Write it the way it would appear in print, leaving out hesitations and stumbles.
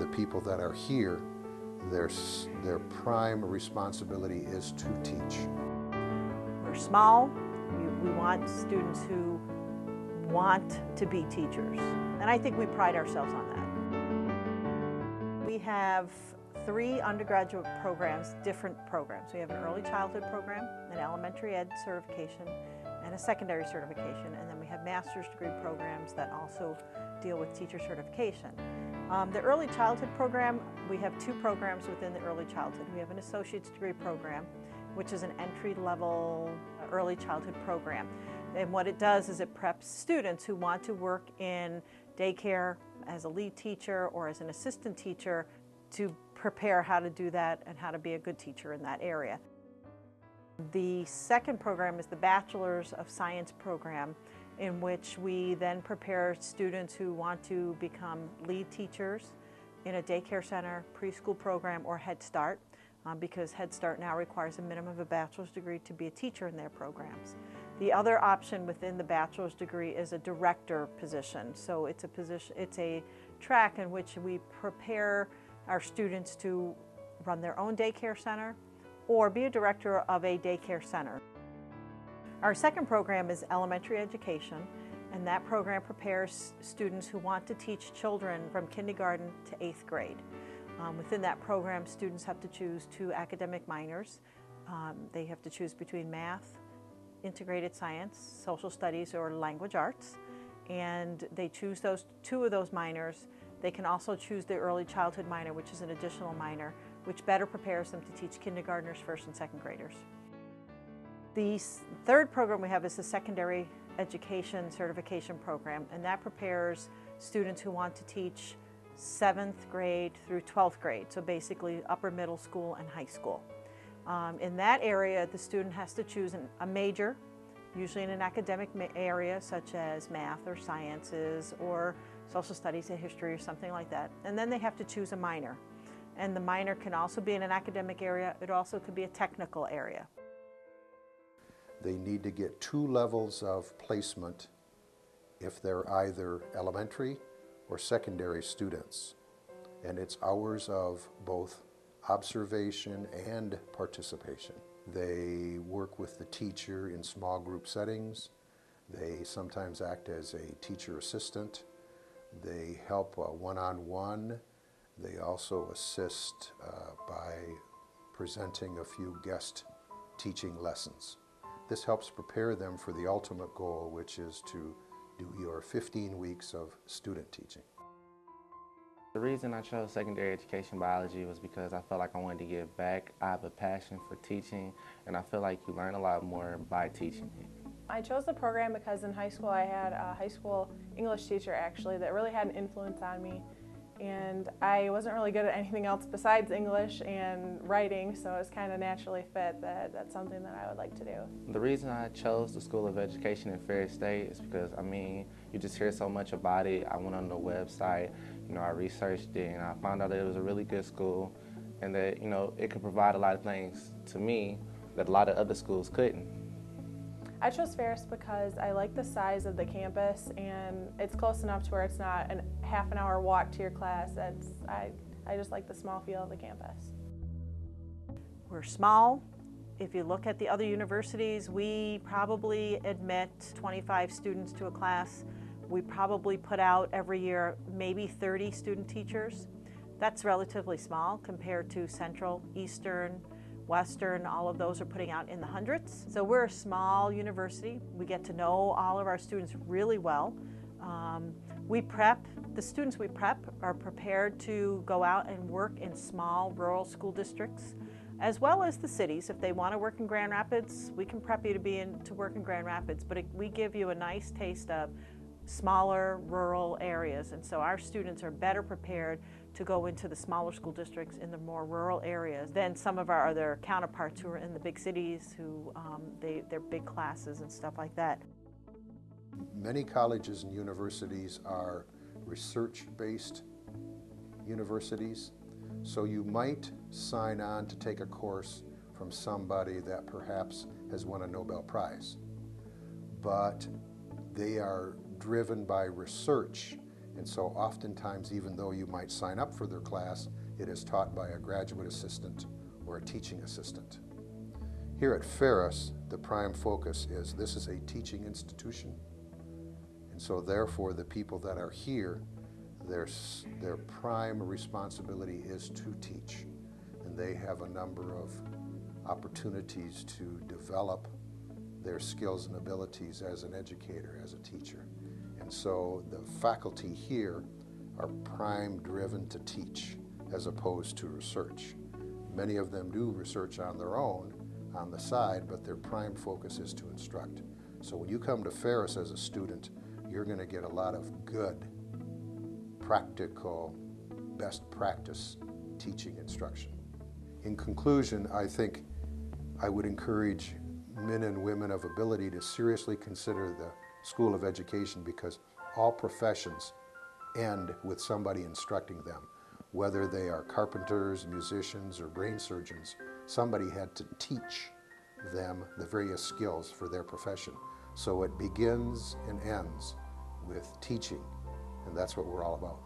the people that are here, their prime responsibility is to teach. We're small. We want students who want to be teachers, and I think we pride ourselves on that. We have 3 undergraduate programs, different programs. We have an early childhood program, an elementary ed certification, and a secondary certification, and then we have master's degree programs that also deal with teacher certification. The early childhood program, we have 2 programs within the early childhood. We have an associate's degree program, which is an entry-level early childhood program. And what it does is it preps students who want to work in daycare as a lead teacher or as an assistant teacher to prepare how to do that and how to be a good teacher in that area. The second program is the Bachelors of Science program, in which we then prepare students who want to become lead teachers in a daycare center, preschool program, or Head Start, because Head Start now requires a minimum of a bachelor's degree to be a teacher in their programs. The other option within the bachelor's degree is a director position. So it's a track in which we prepare our students to run their own daycare center or be a director of a daycare center. Our second program is elementary education, and that program prepares students who want to teach children from kindergarten to 8th grade. Within that program, students have to choose 2 academic minors. They have to choose between math, integrated science, social studies, or language arts, and they choose 2 of those minors. They can also choose the early childhood minor, which is an additional minor, which better prepares them to teach kindergartners, 1st and 2nd graders. The third program we have is the secondary education certification program, and that prepares students who want to teach 7th grade through 12th grade, so basically upper middle school and high school. In that area, the student has to choose a major, usually in an academic area such as math or sciences or social studies and history or something like that. And then they have to choose a minor. And the minor can also be in an academic area. It also could be a technical area. They need to get 2 levels of placement if they're either elementary or secondary students. And it's hours of both observation and participation. They work with the teacher in small group settings. They sometimes act as a teacher assistant. They help one-on-one. They also assist by presenting a few guest teaching lessons. This helps prepare them for the ultimate goal, which is to do your 15 weeks of student teaching. The reason I chose secondary education biology was because I felt like I wanted to give back. I have a passion for teaching, and I feel like you learn a lot more by teaching. I chose the program because in high school I had a high school English teacher actually that really had an influence on me, and I wasn't really good at anything else besides English and writing, so it was kind of naturally fit that that's something that I would like to do. The reason I chose the School of Education in Ferris State is because, I mean, you just hear so much about it. I went on the website, I researched it, and I found out that it was a really good school and that, it could provide a lot of things to me that a lot of other schools couldn't. I chose Ferris because I like the size of the campus, and it's close enough to where it's not a half an hour walk to your class. I just like the small feel of the campus. We're small. If you look at the other universities, we probably admit 25 students to a class. We probably put out every year maybe 30 student teachers. That's relatively small compared to Central, Eastern, Western, all of those are putting out in the hundreds. So we're a small university. We get to know all of our students really well. The students we prep are prepared to go out and work in small rural school districts, as well as the cities. If they want to work in Grand Rapids, we can prep you to work in Grand Rapids, but we give you a nice taste of smaller rural areas, and so our students are better prepared to go into the smaller school districts in the more rural areas than some of our other counterparts who are in the big cities, who they're big classes and stuff like that. Many colleges and universities are research-based universities, so you might sign on to take a course from somebody that perhaps has won a Nobel Prize, but they are driven by research And so oftentimes, even though you might sign up for their class, it is taught by a graduate assistant or a teaching assistant. Here at Ferris, the prime focus is this is a teaching institution. And so therefore, the people that are here, their prime responsibility is to teach. And they have a number of opportunities to develop their skills and abilities as an educator, as a teacher. And so the faculty here are prime driven to teach as opposed to research. Many of them do research on their own, on the side, but their prime focus is to instruct. So when you come to Ferris as a student, you're going to get a lot of good, practical, best practice teaching instruction. In conclusion, I think I would encourage men and women of ability to seriously consider the School of Education, because all professions end with somebody instructing them. Whether they are carpenters, musicians, or brain surgeons, somebody had to teach them the various skills for their profession. So it begins and ends with teaching, and that's what we're all about.